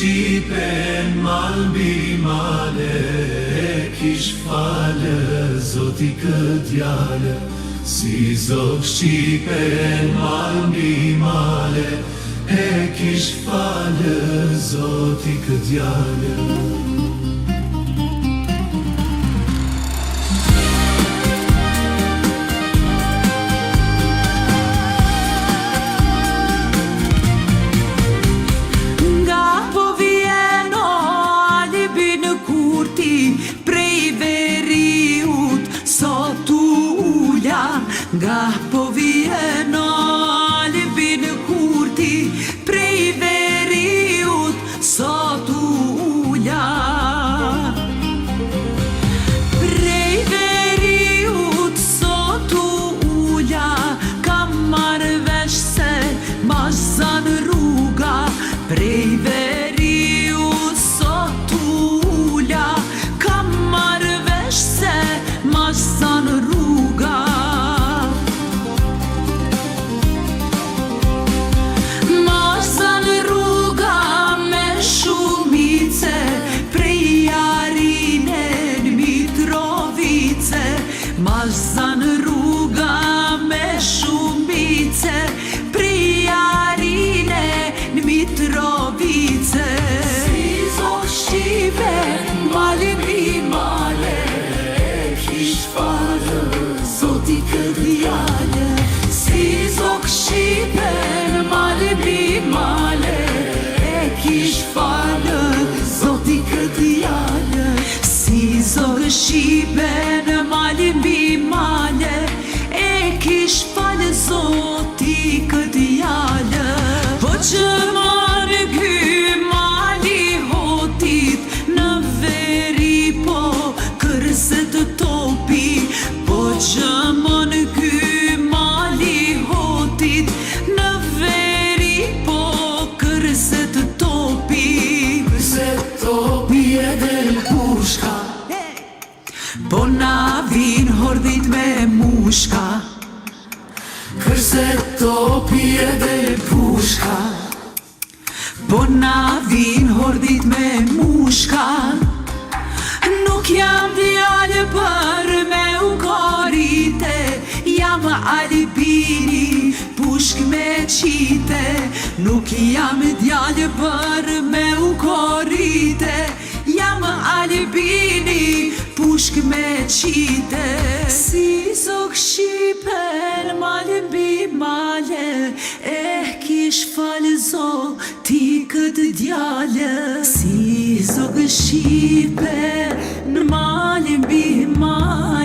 Shqipen mal mbi male, e kish falë Zoti këtë djalë. Si zog Shqipen mal mbi male, e kish falë Zoti këtë djalë. Nga po vjeno libi në kurti, prej veriut sot ulla. Prej veriut sot ulla, kam marrë vesh se ma zan rruga. Prej veriut sot ulla, kam marrë vesh se ma zan rruga. Ma zan rruga me shumice, prijarine në Mitrovice. Si zog Shqipen male mbi male, e kish falë Zoti këtë djalë. Si zog Shqipen male mbi male, e kish falë Zoti këtë djalë. Si zog Shqipen male mbi male, e kish falë Zoti këtë djalë. Po që marrë ky mali hotit, në veri po kërset topi. Po që marrë ky mali hotit, në veri po kërset topi. Kërset topi e del pushka, po na vin hordit me mushka. kërset topi e del pushka, po na vin hordit me mushka. Nuk jam djalë për me u korite, jam Albini pushk me qite. Nuk jam djalë për me u korite, jam Albini pushk me qite. Si zog Shqipen male mbi male, e kish falë Zoti këtë djalë. Si zog Shqipen male mbi male,